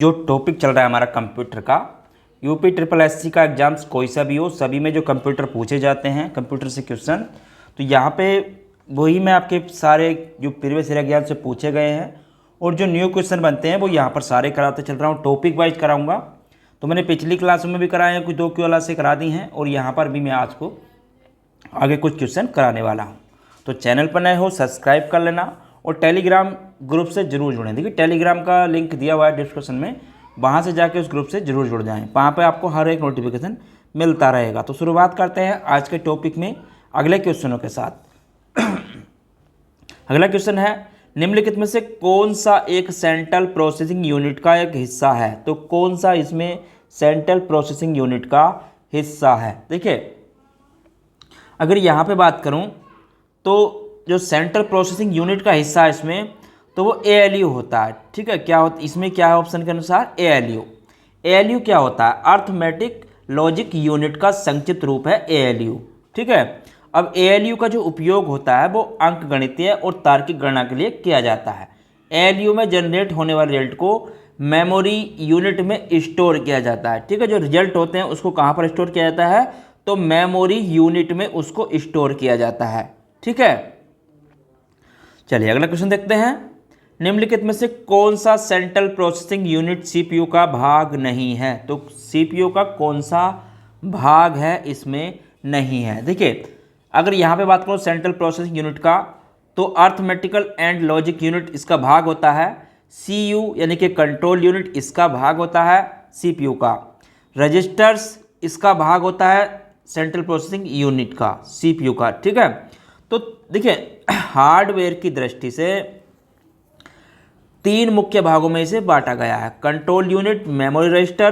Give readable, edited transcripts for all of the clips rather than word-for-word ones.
जो टॉपिक चल रहा है हमारा कंप्यूटर का, यूपी ट्रिपल एससी का एग्जाम्स कोई सा भी हो, सभी में जो कंप्यूटर पूछे जाते हैं, कंप्यूटर से क्वेश्चन, तो यहाँ पे वही मैं आपके सारे जो प्रीवियस ईयर एग्जाम से पूछे गए हैं और जो न्यू क्वेश्चन बनते हैं वो यहाँ पर सारे कराते चल रहा हूँ। टॉपिक वाइज कराऊंगा। तो मैंने पिछली क्लास में भी कराए हैं, कुछ 2 क्यू वाला से करा दी हैं और यहाँ पर भी मैं आज को आगे कुछ क्वेश्चन कराने वाला हूँ। तो चैनल पर नए हो सब्सक्राइब कर लेना और टेलीग्राम ग्रुप से जरूर जुड़ें। देखिए टेलीग्राम का लिंक दिया हुआ है डिस्क्रिप्शन में, वहाँ से जाके उस ग्रुप से जरूर जुड़ जाएं। वहाँ पे आपको हर एक नोटिफिकेशन मिलता रहेगा। तो शुरुआत करते हैं आज के टॉपिक में अगले क्वेश्चनों के साथ। अगला क्वेश्चन है, निम्नलिखित में से कौन सा एक सेंट्रल प्रोसेसिंग यूनिट का एक हिस्सा है? तो कौन सा इसमें सेंट्रल प्रोसेसिंग यूनिट का हिस्सा है? देखिए अगर यहाँ पे बात करूँ तो जो सेंट्रल प्रोसेसिंग यूनिट का हिस्सा है इसमें, तो वो ALU होता है। ठीक है, क्या होता इसमें क्या है ऑप्शन के अनुसार? ALU। ALU क्या होता है? अर्थमेटिक लॉजिक यूनिट का संक्षिप्त रूप है ALU। ठीक है, अब ALU का जो उपयोग होता है वो अंकगणितीय और तार्किक गणना के लिए किया जाता है। ALU में जनरेट होने वाले रिजल्ट को मेमोरी यूनिट में स्टोर किया जाता है। ठीक है, जो रिजल्ट होते हैं उसको कहाँ पर स्टोर किया जाता है? तो मेमोरी यूनिट में उसको स्टोर किया जाता है। ठीक है, चलिए अगला क्वेश्चन देखते हैं। निम्नलिखित में से कौन सा सेंट्रल प्रोसेसिंग यूनिट CPU का भाग नहीं है? तो CPU का कौन सा भाग है इसमें नहीं है? देखिए अगर यहाँ पे बात करो सेंट्रल प्रोसेसिंग यूनिट का, तो अर्थमेटिकल एंड लॉजिक यूनिट इसका भाग होता है। CU यानी कि कंट्रोल यूनिट इसका भाग होता है CPU का। रजिस्टर्स इसका भाग होता है सेंट्रल प्रोसेसिंग यूनिट का, CPU का। ठीक है, तो देखिए हार्डवेयर की दृष्टि से 3 मुख्य भागों में इसे बांटा गया है। Control unit, memory register,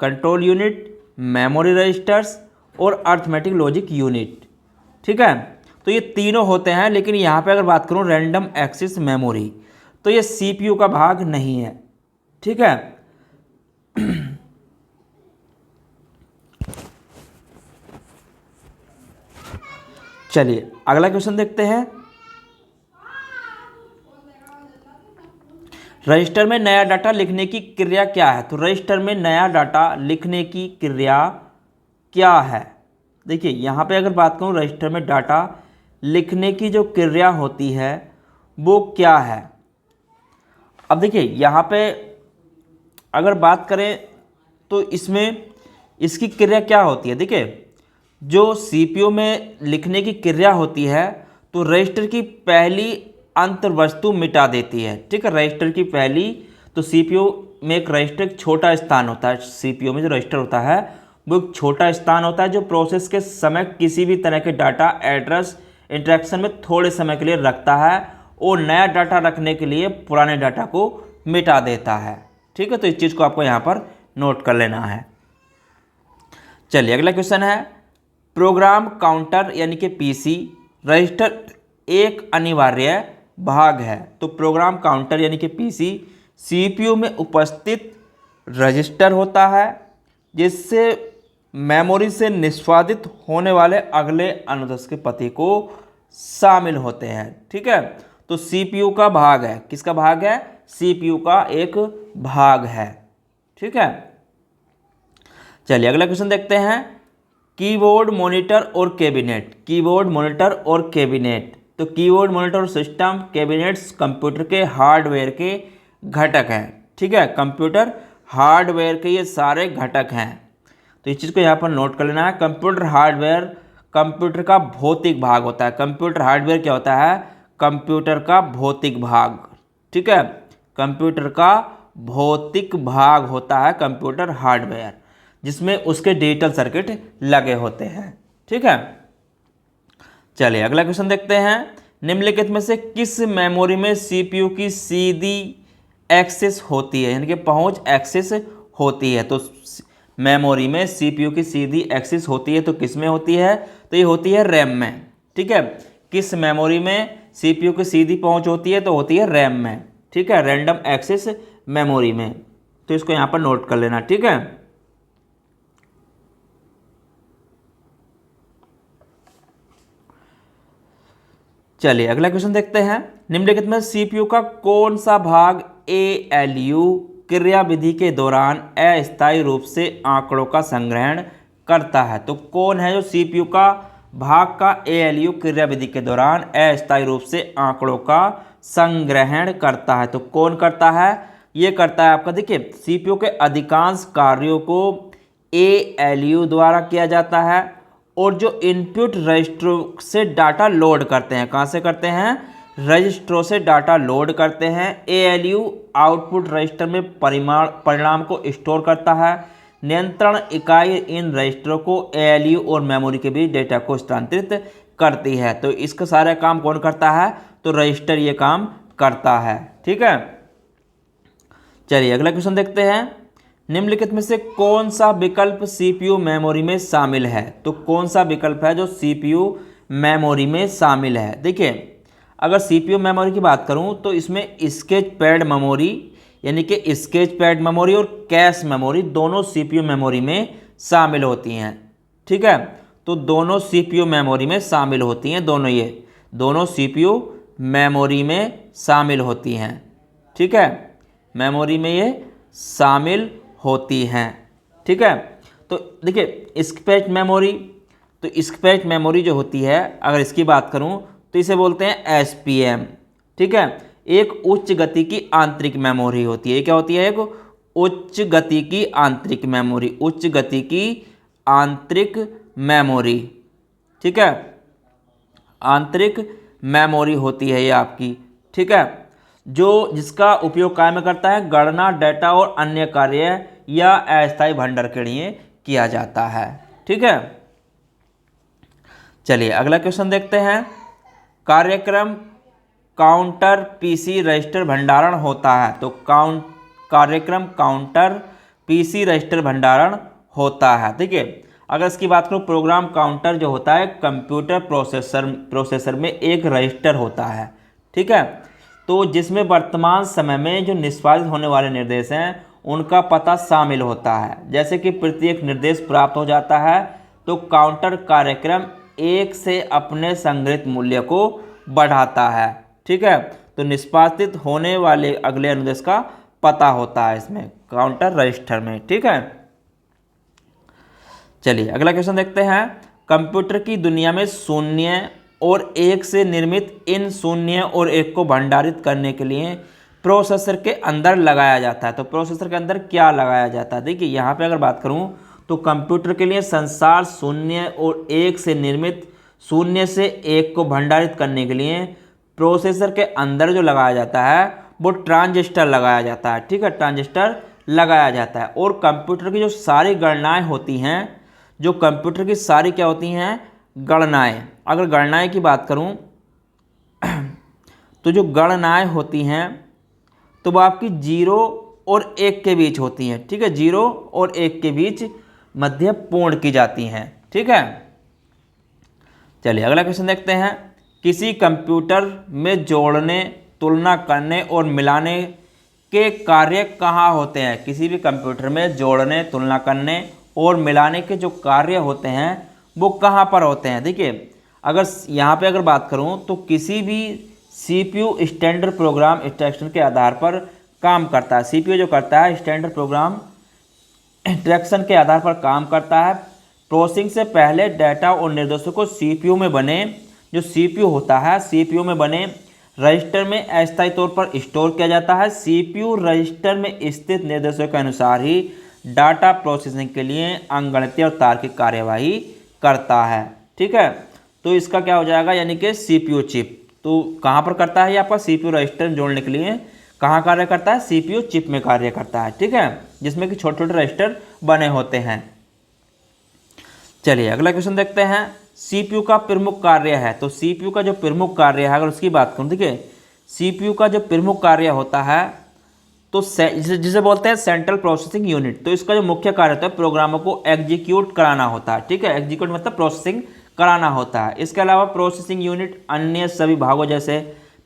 control unit, memory registers और अर्थमेटिक लॉजिक यूनिट। ठीक है, तो ये तीनों होते हैं, लेकिन यहाँ पे अगर बात करूँ रैंडम एक्सेस मेमोरी, तो ये CPU का भाग नहीं है। ठीक है, चलिए अगला क्वेश्चन देखते हैं। रजिस्टर में नया डाटा लिखने की क्रिया क्या है? तो रजिस्टर में नया डाटा लिखने की क्रिया क्या है? देखिए यहाँ पे अगर बात करूँ रजिस्टर में डाटा लिखने की जो क्रिया होती है वो क्या है? अब देखिए यहाँ पे अगर बात करें तो इसमें इसकी क्रिया क्या होती है? देखिए जो CPU में लिखने की क्रिया होती है तो रजिस्टर की पहली अंतर्वस्तु मिटा देती है। ठीक है, रजिस्टर की पहली, तो CPU में एक रजिस्टर एक छोटा स्थान होता है। CPU में जो रजिस्टर होता है वो एक छोटा स्थान होता है जो प्रोसेस के समय किसी भी तरह के डाटा एड्रेस इंटरेक्शन में थोड़े समय के लिए रखता है और नया डाटा रखने के लिए पुराने डाटा को मिटा देता है। ठीक है, तो इस चीज़ को आपको यहाँ पर नोट कर लेना है। चलिए अगला क्वेश्चन है, प्रोग्राम काउंटर यानी कि PC रजिस्टर एक अनिवार्य भाग है। तो प्रोग्राम काउंटर यानी कि PC CPU में उपस्थित रजिस्टर होता है जिससे मेमोरी से निष्पादित होने वाले अगले अनुदेश के पते को शामिल होते हैं। ठीक है, तो CPU का भाग है। किसका भाग है? CPU का एक भाग है। ठीक है, चलिए अगला क्वेश्चन देखते हैं। कीबोर्ड, मॉनिटर और कैबिनेट। कीबोर्ड, मॉनिटर और कैबिनेट। तो कीबोर्ड, मॉनिटर और सिस्टम कैबिनेट्स कंप्यूटर के हार्डवेयर के घटक हैं। ठीक है, कंप्यूटर हार्डवेयर के ये सारे घटक हैं, तो इस चीज़ को यहाँ पर नोट कर लेना है। कंप्यूटर हार्डवेयर कंप्यूटर का भौतिक भाग होता है। कंप्यूटर हार्डवेयर क्या होता है? कंप्यूटर का भौतिक भाग। ठीक है, कंप्यूटर का भौतिक भाग होता है कंप्यूटर हार्डवेयर, जिसमें उसके डिजिटल सर्किट लगे होते हैं। ठीक है, चलिए अगला क्वेश्चन देखते हैं। निम्नलिखित में से किस मेमोरी में CPU की सीधी एक्सेस होती है, यानी कि पहुंच एक्सेस होती है? तो मेमोरी में CPU की सीधी एक्सेस होती है तो किस में होती है? तो ये होती है रैम में। ठीक है, किस मेमोरी में CPU की सीधी पहुंच होती है? तो होती है रैम में। ठीक है, रैंडम एक्सेस मेमोरी में। तो इसको यहाँ पर नोट कर लेना। ठीक है, चलिए अगला क्वेश्चन देखते हैं। निम्नलिखित में CPU का कौन सा भाग ALU क्रियाविधि के दौरान अस्थायी रूप से आंकड़ों का संग्रहण करता है। तो कौन है जो सीपीयू का भाग का एएलयू क्रियाविधि के दौरान अस्थायी रूप से आंकड़ों का संग्रहण करता है? तो कौन करता है? ये करता है आपका, देखिए, सीपीयू के अधिकांश कार्यों को एएलयू द्वारा किया जाता है और जो इनपुट रजिस्टरों से डाटा लोड करते हैं, कहाँ से करते हैं? रजिस्टरों से डाटा लोड करते हैं। एएलयू आउटपुट रजिस्टर में परिणाम को स्टोर करता है। नियंत्रण इकाई इन रजिस्टरों को एएलयू और मेमोरी के बीच डेटा को स्थानांतरित करती है। तो इसका सारा काम कौन करता है? तो रजिस्टर ये काम करता है। ठीक है, चलिए अगला क्वेश्चन देखते हैं। निम्नलिखित में से कौन सा विकल्प सीपीयू मेमोरी में शामिल है? तो कौन सा विकल्प है जो सीपीयू मेमोरी में शामिल है? देखिए, अगर सीपीयू मेमोरी की बात करूं तो इसमें स्केच पैड मेमोरी, यानी कि स्केच पैड मेमोरी और कैश मेमोरी दोनों सीपीयू मेमोरी में शामिल होती हैं। ठीक है, तो दोनों सीपीयू मेमोरी में शामिल होती हैं, दोनों सीपीयू मेमोरी में शामिल होती हैं। ठीक है, मेमोरी में ये शामिल होती हैं। ठीक है, तो देखिए स्केच मेमोरी, तो स्केच मेमोरी जो होती है, अगर इसकी बात करूं तो इसे बोलते हैं एसपीएम। ठीक है, एक उच्च गति की आंतरिक मेमोरी होती है। क्या होती है? एक उच्च गति की आंतरिक मेमोरी, उच्च गति की आंतरिक मेमोरी। ठीक है, आंतरिक मेमोरी होती है ये आपकी। ठीक है, जिसका उपयोग काय में करता है? गणना, डेटा और अन्य कार्य या अस्थायी भंडार के लिए किया जाता है। ठीक है, चलिए अगला क्वेश्चन देखते हैं। कार्यक्रम काउंटर पीसी रजिस्टर भंडारण होता है। तो कार्यक्रम काउंटर पीसी रजिस्टर भंडारण होता है। ठीक है, अगर इसकी बात करूँ, प्रोग्राम काउंटर जो होता है कंप्यूटर प्रोसेसर में एक रजिस्टर होता है। ठीक है, तो जिसमें वर्तमान समय में जो निष्पादित होने वाले निर्देश हैं उनका पता शामिल होता है। जैसे कि प्रत्येक निर्देश प्राप्त हो जाता है तो काउंटर कार्यक्रम एक से अपने संग्रहित मूल्य को बढ़ाता है। ठीक है, तो निष्पादित होने वाले अगले अनुदेश का पता होता है इसमें काउंटर रजिस्टर में। ठीक है, चलिए अगला क्वेश्चन देखते हैं। कंप्यूटर की दुनिया में शून्य और एक से निर्मित इन शून्य और एक को भंडारित करने के लिए प्रोसेसर के अंदर लगाया जाता है। तो प्रोसेसर के अंदर क्या लगाया जाता है? देखिए, यहाँ पे अगर बात करूँ तो कंप्यूटर के लिए संसार शून्य और एक से निर्मित शून्य से एक को भंडारित करने के लिए प्रोसेसर के अंदर जो लगाया जाता है वो ट्रांजिस्टर लगाया जाता है। ठीक है, ट्रांजिस्टर लगाया जाता है। और कंप्यूटर की जो सारी गणनाएं होती हैं, जो कंप्यूटर की सारी क्या होती हैं? गणनाएं। अगर गणनाएं की बात करूं तो जो गणनाएं होती हैं तो वो आपकी 0 और 1 के बीच होती हैं। ठीक है, 0 और 1 के बीच मध्य पूर्ण की जाती हैं। ठीक है, चलिए अगला क्वेश्चन देखते हैं। किसी कंप्यूटर में जोड़ने, तुलना करने और मिलाने के कार्य कहाँ होते हैं? किसी भी कंप्यूटर में जोड़ने, तुलना करने और मिलाने के जो कार्य होते हैं वो कहाँ पर होते हैं? देखिए, अगर यहाँ पे अगर बात करूँ तो किसी भी सीपीयू स्टैंडर्ड प्रोग्राम इंस्ट्रक्शन के आधार पर काम करता है। सीपीयू जो करता है स्टैंडर्ड प्रोग्राम इंस्ट्रक्शन के आधार पर काम करता है। प्रोसेसिंग से पहले डाटा और निर्देशों को सीपीयू में बने, जो सीपीयू होता है सीपीयू में बने रजिस्टर में अस्थायी तौर पर स्टोर किया जाता है। सीपीयू रजिस्टर में स्थित निर्देशों के अनुसार ही डाटा प्रोसेसिंग के लिए अंकगणितीय और तार्किक कार्यवाही करता है। ठीक है, तो इसका क्या हो जाएगा? यानी कि सीपीयू चिप। तो कहाँ पर करता है ये आपका? सीपीयू रजिस्टर जोड़ने के लिए कहाँ कार्य करता है? सीपीयू चिप में कार्य करता है। ठीक है, जिसमें कि छोटे छोटे रजिस्टर बने होते हैं। चलिए अगला क्वेश्चन देखते हैं। सीपीयू का प्रमुख कार्य है। तो सीपीयू का जो प्रमुख कार्य है, अगर उसकी बात करूँ, देखिए सीपीयू का जो प्रमुख कार्य होता है तो जिसे बोलते हैं सेंट्रल प्रोसेसिंग यूनिट। तो इसका जो मुख्य कार्य होता है प्रोग्रामों को एग्जीक्यूट कराना होता है। ठीक है, एग्जीक्यूट मतलब प्रोसेसिंग कराना होता है। इसके अलावा प्रोसेसिंग यूनिट अन्य सभी भागों जैसे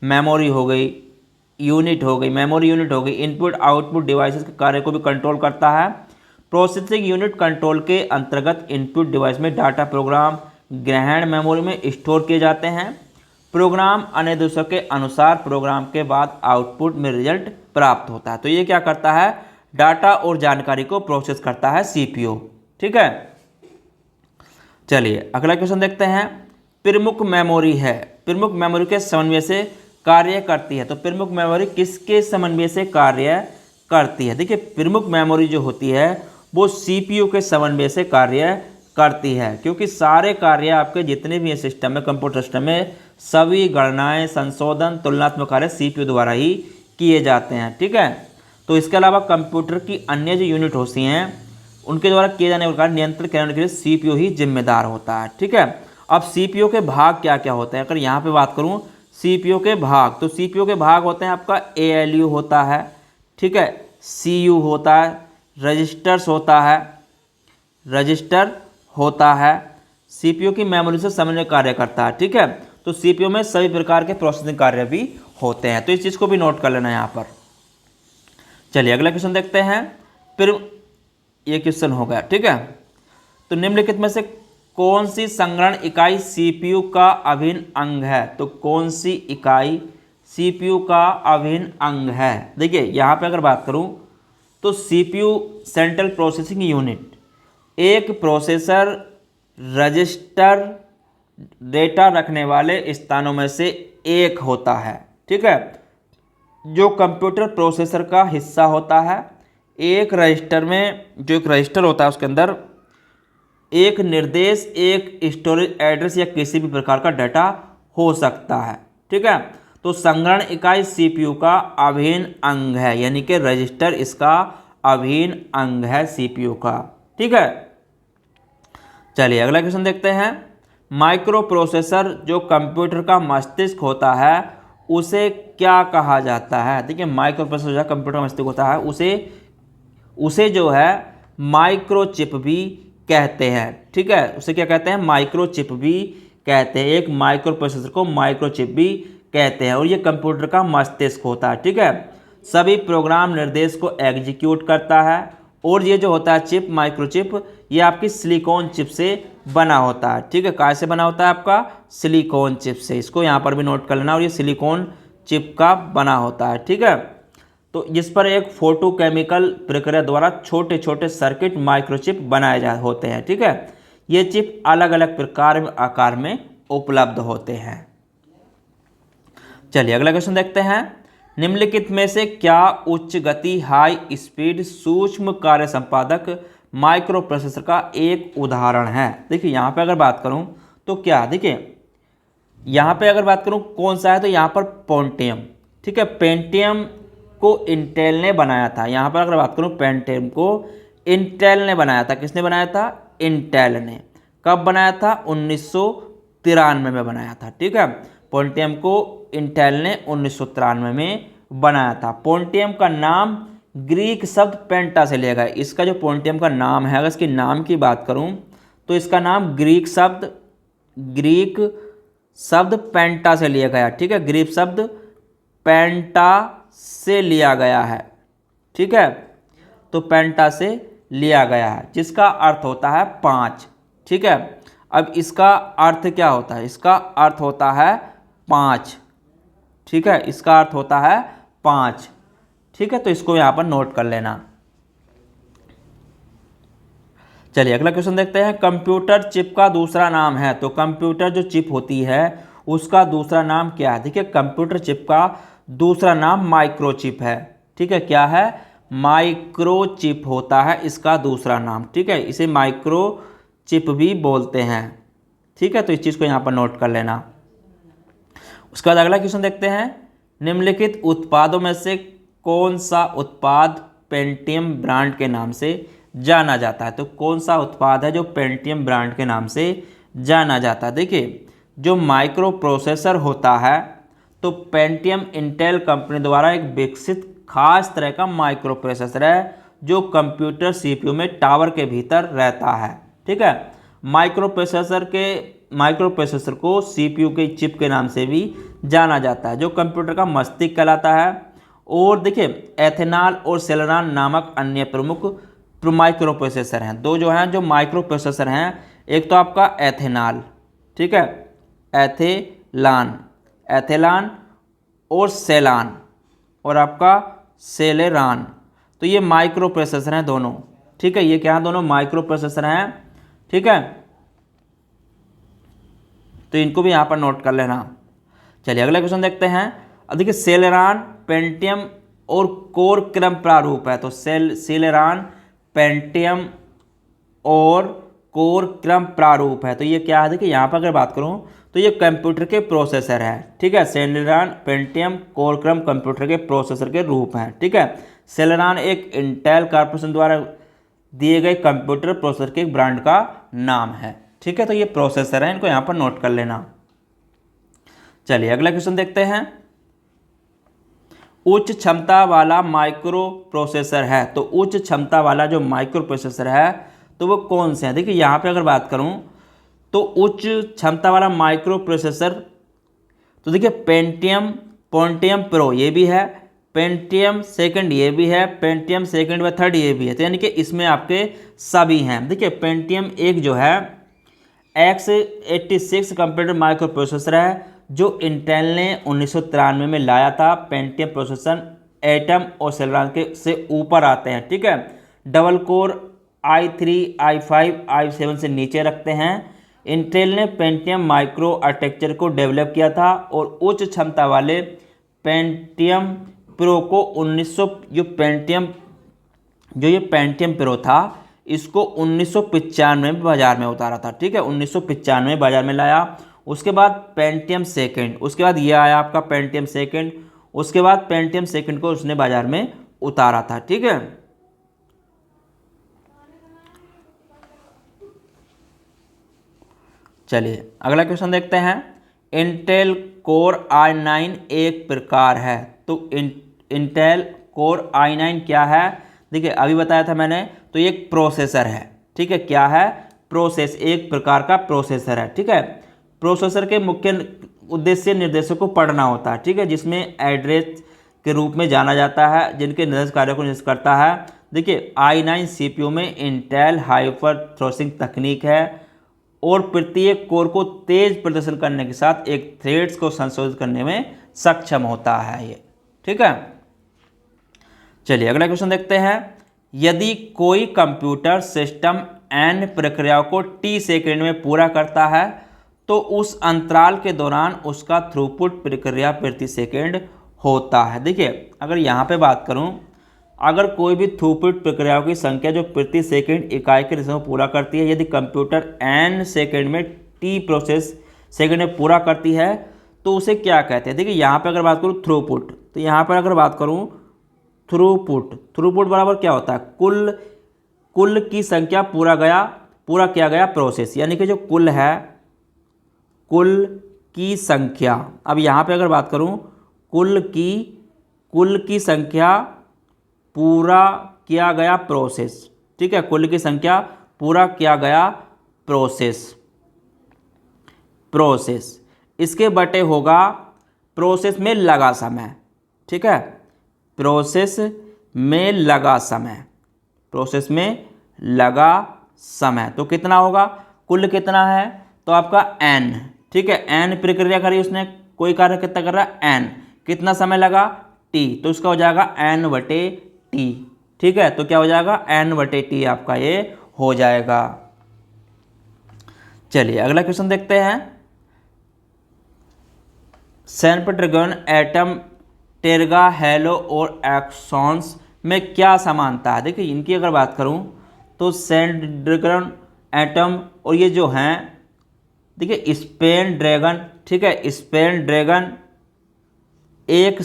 मेमोरी हो गई, मेमोरी यूनिट हो गई, इनपुट आउटपुट डिवाइसेस के कार्य को भी कंट्रोल करता है। प्रोसेसिंग यूनिट कंट्रोल के अंतर्गत इनपुट डिवाइस में डाटा प्रोग्राम ग्रहण मेमोरी में स्टोर किए जाते हैं। प्रोग्राम अनुदेशों के अनुसार प्रोग्राम के बाद आउटपुट में रिजल्ट प्राप्त होता है। तो ये क्या करता है? डाटा और जानकारी को प्रोसेस करता है सीपीयू। ठीक है, चलिए अगला क्वेश्चन देखते हैं। प्रमुख मेमोरी है, प्रमुख मेमोरी के समन्वय से कार्य करती है। तो प्रमुख मेमोरी किसके समन्वय से कार्य करती है? देखिए प्रमुख मेमोरी जो होती है वो सीपीयू के समन्वय से कार्य करती है, क्योंकि सारे कार्य आपके जितने भी सिस्टम में, कंप्यूटर सिस्टम में, सभी गणनाएं, संशोधन, तुलनात्मक कार्य सीपीयू द्वारा ही किए जाते हैं। ठीक है, तो इसके अलावा कंप्यूटर की अन्य जो यूनिट होती हैं उनके द्वारा किए जाने वाले कार्य नियंत्रण करने के लिए सीपीयू ही जिम्मेदार होता है। ठीक है, अब सीपीयू के भाग क्या क्या होते हैं? अगर यहाँ पे बात करूँ सीपीयू के भाग, तो सीपीयू के भाग होते हैं आपका एएलयू होता है, ठीक है, सीयू होता है, रजिस्टर्स होता है, रजिस्टर होता है, सीपीयू की मेमोरी से समन्वय कार्य करता है। ठीक है, तो सीपीयू में सभी प्रकार के प्रोसेसिंग कार्य भी होते हैं, तो इस चीज़ को भी नोट कर लेना यहाँ पर। चलिए अगला क्वेश्चन देखते हैं। फिर ये क्वेश्चन हो गया। ठीक है, तो निम्नलिखित में से कौन सी संग्रहण इकाई सीपीयू का अभिन्न अंग है? तो कौन सी इकाई सीपीयू का अभिन्न अंग है? देखिए यहाँ पे अगर बात करूँ तो सीपीयू सेंट्रल प्रोसेसिंग यूनिट एक प्रोसेसर, रजिस्टर, डेटा रखने वाले स्थानों में से एक होता है। ठीक है, जो कंप्यूटर प्रोसेसर का हिस्सा होता है। एक रजिस्टर में, जो एक रजिस्टर होता है उसके अंदर एक निर्देश, एक स्टोरेज एड्रेस या किसी भी प्रकार का डाटा हो सकता है। ठीक है, तो संग्रहण इकाई सीपीयू का अभिन्न अंग है, यानी कि रजिस्टर इसका अभिन्न अंग है सीपीयू का। ठीक है, चलिए अगला क्वेश्चन देखते हैं। माइक्रो प्रोसेसर जो कंप्यूटर का मस्तिष्क होता है उसे क्या कहा जाता है? देखिए माइक्रो प्रोसेसर जो कंप्यूटर का मस्तिष्क होता है उसे जो है माइक्रोचिप भी कहते हैं। ठीक है, उसे क्या कहते हैं? माइक्रोचिप भी कहते हैं। एक माइक्रो प्रोसेसर को माइक्रोचिप भी कहते हैं और ये कंप्यूटर का मस्तिष्क होता है। ठीक है, सभी प्रोग्राम निर्देश को एग्जीक्यूट करता है और ये जो होता है चिप, माइक्रोचिप, ये आपकी सिलिकॉन चिप से बना होता है। ठीक है, कहाँ से बना होता है? आपका सिलिकॉन चिप से। इसको यहाँ पर भी नोट कर लेना, और ये सिलिकॉन चिप का बना होता है। ठीक है, तो जिस पर एक फोटोकेमिकल प्रक्रिया द्वारा छोटे छोटे सर्किट माइक्रोचिप बनाए होते हैं। ठीक है, ये चिप अलग अलग प्रकार में, आकार में उपलब्ध होते हैं। चलिए अगला क्वेश्चन देखते हैं। निम्नलिखित में से क्या उच्च गति, हाई स्पीड, सूक्ष्म कार्य संपादक माइक्रो प्रोसेसर का एक उदाहरण है? देखिए यहाँ पे अगर बात करूँ तो क्या, देखिए यहाँ पे अगर बात करूँ कौन सा है, तो यहाँ पर पेंटियम। ठीक है, पेंटियम को इंटेल ने बनाया था। यहाँ पर अगर बात करूँ पेंटियम को इंटेल ने बनाया था। किसने बनाया था? इंटेल ने। कब बनाया था? 1993 में बनाया था। ठीक है, पेंटियम को इंटेल ने 1993 में बनाया था। पेंटियम का नाम ग्रीक शब्द पेंटा से लिया गया। इसका जो पेंटियम का नाम है, अगर इसके नाम की बात करूं तो इसका नाम ग्रीक शब्द पेंटा से लिया गया। ठीक है, ग्रीक शब्द पेंटा से लिया गया है। ठीक है, तो पेंटा से लिया गया है, जिसका अर्थ होता है 5। ठीक है, अब इसका अर्थ क्या होता है? इसका अर्थ होता है 5। ठीक है, इसका अर्थ होता है 5। ठीक है, तो इसको यहाँ पर नोट कर लेना। चलिए अगला क्वेश्चन देखते हैं। कंप्यूटर चिप का दूसरा नाम है। तो कंप्यूटर जो चिप होती है उसका दूसरा नाम क्या है? देखिए कंप्यूटर चिप का दूसरा नाम माइक्रोचिप है। ठीक है, क्या है? माइक्रोचिप होता है इसका दूसरा नाम। ठीक है, इसे माइक्रोचिप भी बोलते हैं। ठीक है, तो इस चीज़ को यहाँ पर नोट कर लेना। उसके बाद अगला क्वेश्चन देखते हैं। निम्नलिखित उत्पादों में से कौन सा उत्पाद पेंटियम ब्रांड के नाम से जाना जाता है? तो कौन सा उत्पाद है जो पेंटियम ब्रांड के नाम से जाना जाता है? देखिए जो माइक्रो प्रोसेसर होता है तो पेंटियम इंटेल कंपनी द्वारा एक विकसित खास तरह का माइक्रो प्रोसेसर है जो कंप्यूटर सीपीयू में टावर के भीतर रहता है। ठीक है, माइक्रो प्रोसेसर को सीपीयू के चिप के नाम से भी जाना जाता है, जो कंप्यूटर का मस्तिष्क कहलाता है। और देखिए एथेनॉल और सेलेरॉन नामक अन्य प्रमुख माइक्रो प्रोसेसर हैं। दो जो हैं जो माइक्रो प्रोसेसर हैं, एक तो आपका एथेनॉल, ठीक है, एथेलान और सेलान, और आपका सेलेरॉन। तो ये माइक्रो प्रोसेसर हैं दोनों, ठीक है, ये क्या है, दोनों माइक्रो प्रोसेसर हैं, ठीक है, तो इनको भी यहाँ पर नोट कर लेना। चलिए अगला क्वेश्चन देखते हैं। अब देखिए सेलेरॉन, पेंटियम और कोर क्रम प्रारूप है, तो सेलेरॉन, पेंटियम और कोर क्रम प्रारूप है, तो ये क्या है, देखिए यहाँ पर अगर बात करूँ तो ये कंप्यूटर के प्रोसेसर है, ठीक है, सेलेरॉन, पेंटियम, कोर क्रम कंप्यूटर के प्रोसेसर के रूप हैं, ठीक है। सेलेरॉन एक इंटेल कॉर्पोरेशन द्वारा दिए गए कंप्यूटर प्रोसेसर के एक ब्रांड का नाम है, ठीक है, तो ये प्रोसेसर है, इनको यहाँ पर नोट कर लेना। चलिए अगला क्वेश्चन देखते हैं। उच्च क्षमता वाला माइक्रो प्रोसेसर है, तो उच्च क्षमता वाला जो माइक्रो प्रोसेसर है तो वो कौन से हैं। देखिए यहाँ पे अगर बात करूँ तो उच्च क्षमता वाला माइक्रो प्रोसेसर, तो देखिए पेंटियम प्रो ये भी है, पेंटियम सेकंड ये भी है, पेंटियम सेकंड व थर्ड ये भी है, तो यानी कि इसमें आपके सभी हैं। देखिए पेंटियम एक जो है x86 कंप्यूटर माइक्रो प्रोसेसर है जो इंटेल ने 1993 में लाया था। पेंटियम प्रोसेसर एटम और सेलेरॉन के से ऊपर आते हैं, ठीक है, double core i3, i5, i7 से नीचे रखते हैं। इंटेल ने पेंटियम माइक्रो आर्किटेक्चर को डेवलप किया था और उच्च क्षमता वाले पेंटियम प्रो को 1900 ये पेंटियम प्रो था इसको 1995 में बाजार में उतारा था, ठीक है, 1995 में बाजार में लाया। उसके बाद पेंटियम सेकंड, उसके बाद ये आया आपका पेंटियम सेकंड, उसके बाद पेंटियम सेकंड को उसने बाजार में उतारा था, ठीक है। चलिए अगला क्वेश्चन देखते हैं। इंटेल कोर i9 एक प्रकार है, तो इंटेल कोर i9 क्या है, देखिए अभी बताया था मैंने, तो ये एक प्रोसेसर है, ठीक है, क्या है, प्रोसेस, एक प्रकार का प्रोसेसर है, ठीक है। प्रोसेसर के मुख्य उद्देश्य निर्देशों को पढ़ना होता है, ठीक है, जिसमें एड्रेस के रूप में जाना जाता है, जिनके निर्देश कार्यों को निर्देश करता है। देखिए i9 CPU में इंटेल हाइपर थ्रोसिंग तकनीक है और प्रत्येक कोर को तेज प्रदर्शन करने के साथ एक थ्रेड्स को संशोधित करने में सक्षम होता है ये, ठीक है। चलिए अगला क्वेश्चन देखते हैं। यदि कोई कंप्यूटर सिस्टम n प्रक्रियाओं को t सेकंड में पूरा करता है तो उस अंतराल के दौरान उसका थ्रूपुट प्रक्रिया प्रति सेकंड होता है। देखिए अगर यहाँ पे बात करूँ, अगर कोई भी थ्रूपुट प्रक्रियाओं की संख्या जो प्रति सेकंड इकाई के रिश्ते में पूरा करती है, यदि कंप्यूटर n सेकंड में t प्रोसेस सेकंड में पूरा करती है तो उसे क्या कहते हैं। देखिए यहाँ पे अगर बात करूँ थ्रूपुट, तो यहाँ पर अगर बात करूँ थ्रूपुट बराबर क्या होता है, कुल की संख्या पूरा किया गया प्रोसेस, यानी कि जो कुल है, कुल की संख्या। अब यहाँ पे अगर बात करूँ कुल की संख्या पूरा किया गया प्रोसेस, ठीक है, कुल की संख्या पूरा किया गया प्रोसेस इसके बटे होगा प्रोसेस में लगा समय, ठीक है, प्रोसेस में लगा समय तो कितना होगा, कुल कितना है, तो आपका n, ठीक है, n प्रक्रिया करी उसने, कोई कार्य कितना कर रहा है n, कितना समय लगा t, तो उसका हो जाएगा n/t, ठीक है, तो क्या हो जाएगा n/t आपका ये हो जाएगा। चलिए अगला क्वेश्चन देखते हैं। स्नैपड्रैगन एटम, टेरगा, हेलो और एक्सॉन्स में क्या समानता है। देखिए इनकी अगर बात करूं तो स्नैपड्रैगन एटम और ये जो हैं, देखिए स्नैपड्रैगन, ठीक है, स्नैपड्रैगन एक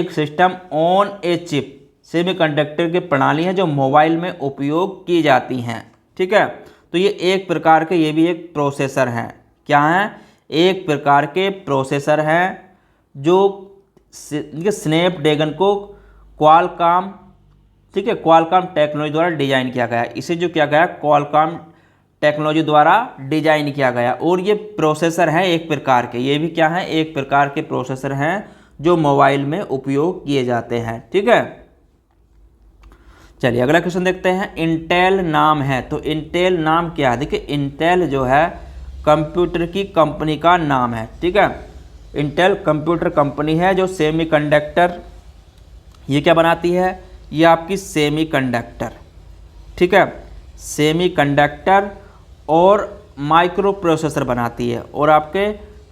system on a chip semiconductor की प्रणाली है जो मोबाइल में उपयोग की जाती हैं, ठीक है, तो ये एक प्रकार के, ये भी एक प्रोसेसर हैं, क्या हैं, एक प्रकार के प्रोसेसर हैं जो स्नैपड्रैगन को क्वालकॉम, ठीक है, क्वालकॉम टेक्नोलॉजी द्वारा डिजाइन किया गया, इसे जो किया गया क्वालकॉम टेक्नोलॉजी द्वारा डिजाइन किया गया, और ये प्रोसेसर हैं एक प्रकार के, ये भी क्या हैं, एक प्रकार के प्रोसेसर हैं जो मोबाइल में उपयोग किए जाते हैं, ठीक है। चलिए अगला क्वेश्चन देखते हैं। इंटेल नाम है, तो इंटेल नाम क्या है। देखिए इंटेल जो है कंप्यूटर की कंपनी का नाम है, ठीक है, इंटेल कंप्यूटर कंपनी है जो सेमीकंडक्टर ये क्या बनाती है, ये आपकी सेमीकंडक्टर, ठीक है, सेमीकंडक्टर और माइक्रो प्रोसेसर बनाती है, और आपके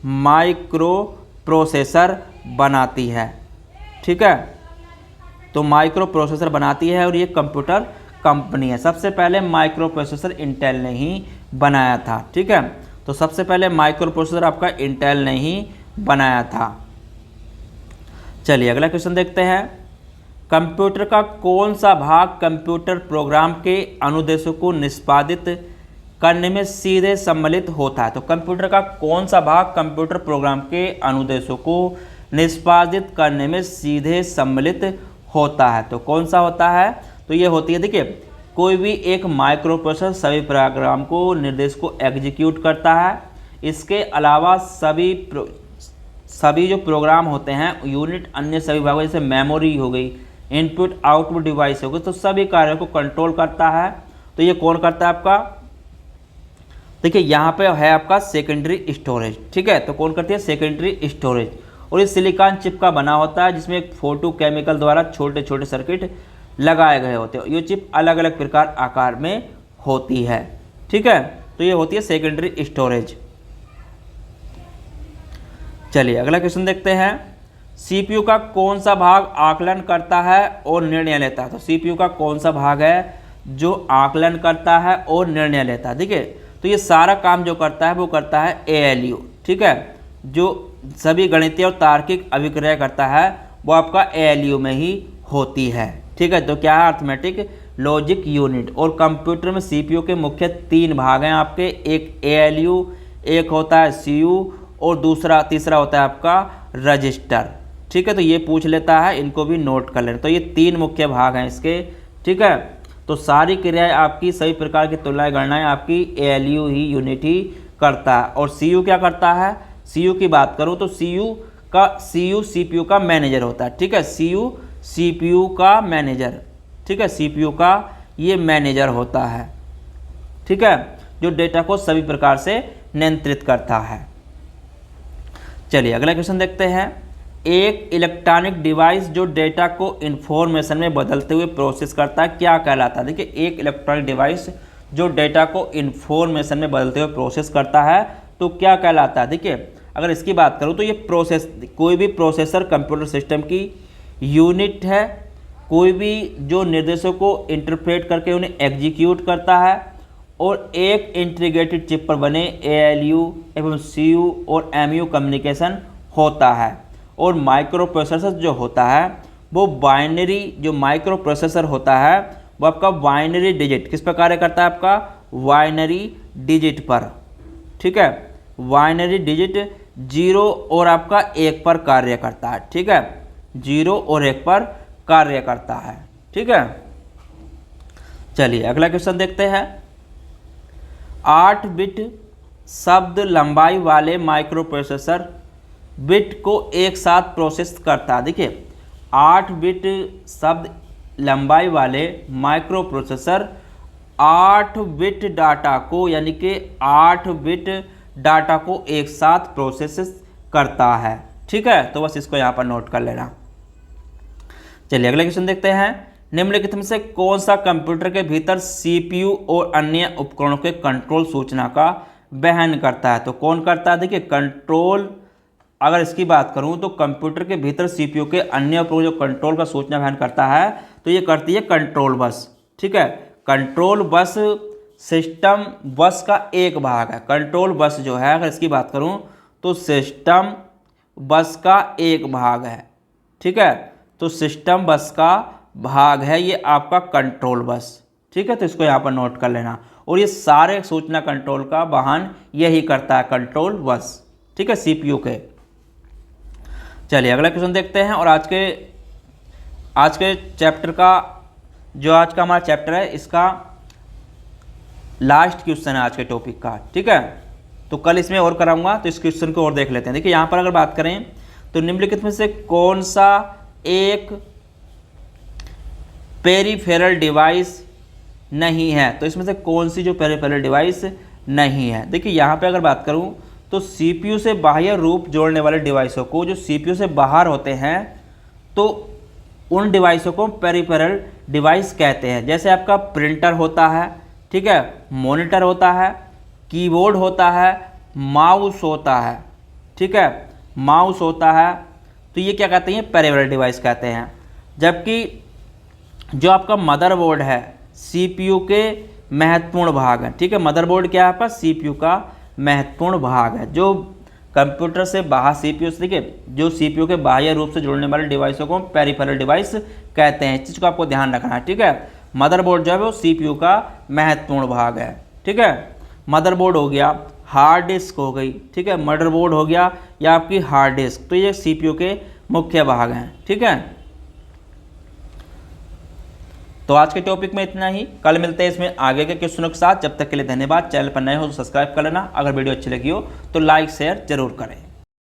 माइक्रो प्रोसेसर बनाती है, ठीक है। तो माइक्रो प्रोसेसर बनाती है और ये कंप्यूटर कंपनी है। सबसे पहले माइक्रो प्रोसेसर इंटेल ने ही बनाया था, ठीक है। तो सबसे पहले माइक्रो प्रोसेसर आपका इंटेल ने ही बनाया था। चलिए अगला क्वेश्चन देखते हैं। कंप्यूटर का कौन सा भाग कंप्यूटर प्रोग्राम के अनुदेशों को निष्पादित करने में सीधे सम्मिलित होता है? तो कंप्यूटर का कौन सा भाग कंप्यूटर प्रोग्राम के अनुदेशों को निष्पादित करने में सीधे सम्मिलित होता है? तो कौन सा होता है? तो ये होती है, देखिए, कोई भी एक माइक्रो प्रोसेसर सभी प्रोग्राम को निर्देश को एग्जीक्यूट करता है। इसके अलावा सभी जो प्रोग्राम होते हैं यूनिट अन्य सभी भागों जैसे मेमोरी हो गई, इनपुट आउटपुट डिवाइस हो गई, तो सभी कार्यों को कंट्रोल करता है। तो ये कौन करता है आपका? देखिए यहाँ पे है आपका सेकेंडरी स्टोरेज, ठीक है। तो कौन करती है? Secondary storage. और ये सिलिकॉन चिप का बना होता है जिसमें एक फोटोकेमिकल द्वारा छोटे छोटे सर्किट लगाए गए होते हैं। ये चिप अलग अलग प्रकार आकार में होती है, ठीक है। तो ये होती है सेकेंडरी स्टोरेज। चलिए अगला क्वेश्चन देखते हैं। सीपीयू का कौन सा भाग आकलन करता है और निर्णय लेता है? तो सीपीयू का कौन सा भाग है जो आकलन करता है और निर्णय लेता है? देखिए, तो ये सारा काम जो करता है वो करता है एएलयू, ठीक है। जो सभी गणितीय और तार्किक अभिक्रिया करता है वो आपका एएलयू में ही होती है, ठीक है। तो क्या है? Arithmetic logic unit. और कंप्यूटर में सीपीयू के मुख्य 3 भाग हैं आपके, एक एएलयू, एक होता है सीयू और तीसरा होता है आपका रजिस्टर, ठीक है। तो ये पूछ लेता है, इनको भी नोट कर लेना। तो ये 3 मुख्य भाग हैं इसके, ठीक है। तो सारी क्रियाएं आपकी सभी प्रकार की तुलनाएं गणनाएं आपकी एएलयू ही यूनिट ही करता है। और सीयू क्या करता है? सीयू की बात करूं तो सीयू सीपीयू का मैनेजर होता है, ठीक है। सीयू सीपीयू का मैनेजर, ठीक है, सीपीयू का ये मैनेजर होता है, ठीक है, जो डेटा को सभी प्रकार से नियंत्रित करता है। चलिए अगला क्वेश्चन देखते हैं। एक इलेक्ट्रॉनिक डिवाइस जो डेटा को इंफॉर्मेशन में बदलते हुए प्रोसेस करता है क्या कहलाता है? देखिए, एक इलेक्ट्रॉनिक डिवाइस जो डेटा को इंफॉर्मेशन में बदलते हुए प्रोसेस करता है तो क्या कहलाता है? देखिए, अगर इसकी बात करूं तो ये कोई भी प्रोसेसर कंप्यूटर सिस्टम की यूनिट है, कोई भी जो निर्देशों को इंटरप्रेट करके उन्हें एग्जीक्यूट करता है, और एक इंटीग्रेटेड चिप पर बने एएलयू एवं सीयू और एमयू कम्युनिकेशन होता है। और माइक्रो प्रोसेसर जो होता है वो बाइनरी, जो माइक्रो प्रोसेसर होता है वो आपका बाइनरी डिजिट किस पर कार्य करता है? आपका बाइनरी डिजिट पर, ठीक है, बाइनरी डिजिट 0 और आपका 1 पर कार्य करता है, ठीक है, 0 और 1 पर कार्य करता है, ठीक है। चलिए अगला क्वेश्चन देखते हैं। 8 बिट शब्द लंबाई वाले माइक्रो प्रोसेसर बिट को एक साथ प्रोसेस करता है। देखिए, 8 बिट शब्द लंबाई वाले माइक्रो प्रोसेसर 8 बिट डाटा को, यानी कि 8 बिट डाटा को एक साथ प्रोसेस करता है, ठीक है। तो बस इसको यहाँ पर नोट कर लेना। चलिए अगले क्वेश्चन देखते हैं। निम्नलिखित में से कौन सा कंप्यूटर के भीतर सीपीयू और अन्य उपकरणों के कंट्रोल सूचना का वहन करता है? तो कौन करता है? देखिए, कंट्रोल, अगर इसकी बात करूं तो कंप्यूटर के भीतर सीपीयू के अन्य उपकरण जो कंट्रोल का सूचना वहन करता है तो ये करती है कंट्रोल बस, ठीक है। कंट्रोल बस सिस्टम बस का एक भाग है। कंट्रोल बस जो है, अगर इसकी बात करूं तो सिस्टम बस का एक भाग है, ठीक है। तो सिस्टम बस का भाग है ये आपका कंट्रोल बस, ठीक है। तो इसको यहाँ पर नोट कर लेना। और ये सारे सूचना कंट्रोल का वाहन यही करता है, कंट्रोल बस, ठीक है, सीपीयू के। चलिए अगला क्वेश्चन देखते हैं। और आज के चैप्टर का, जो आज का हमारा चैप्टर है, इसका लास्ट क्वेश्चन है आज के टॉपिक का, ठीक है। तो कल इसमें और कराऊंगा, तो इस क्वेश्चन को और देख लेते हैं। देखिए, यहाँ पर अगर बात करें तो निम्नलिखित में से कौन सा एक पेरिफेरल डिवाइस नहीं है? तो इसमें से कौन सी जो पेरिफेरल डिवाइस नहीं है? देखिए, यहाँ पे अगर बात करूँ तो सीपीयू से बाह्य रूप जोड़ने वाले डिवाइसों को, जो सीपीयू से बाहर होते हैं, तो उन डिवाइसों को पेरिफेरल डिवाइस कहते हैं। जैसे आपका प्रिंटर होता है, ठीक है, मॉनिटर होता है, कीबोर्ड होता है, माउस होता है, ठीक है, माउस होता है, तो ये क्या कहते हैं, पेरिफेरल डिवाइस कहते हैं। जबकि जो आपका मदरबोर्ड है सीपीयू के महत्वपूर्ण भाग है, ठीक है, मदरबोर्ड क्या है आपका, सीपीयू का महत्वपूर्ण भाग है। जो कंप्यूटर से बाहर सीपीयू से, देखिए, जो सीपीयू के बाह्य रूप से जुड़ने वाले डिवाइसों को पेरिफेरल डिवाइस कहते हैं। इस चीज़ को आपको ध्यान रखना है, ठीक है। मदरबोर्ड जो है वो सीपीयू का महत्वपूर्ण भाग है, ठीक है। मदरबोर्ड हो गया, हार्ड डिस्क हो गई, ठीक है, मदरबोर्ड हो गया या आपकी हार्ड डिस्क, तो ये सीपीयू के मुख्य भाग हैं, ठीक है। तो आज के टॉपिक में इतना ही, कल मिलते हैं इसमें आगे के क्वेश्चनों के साथ। जब तक के लिए धन्यवाद। चैनल पर नए हो तो सब्सक्राइब कर लेना, अगर वीडियो अच्छी लगी हो तो लाइक शेयर जरूर करें।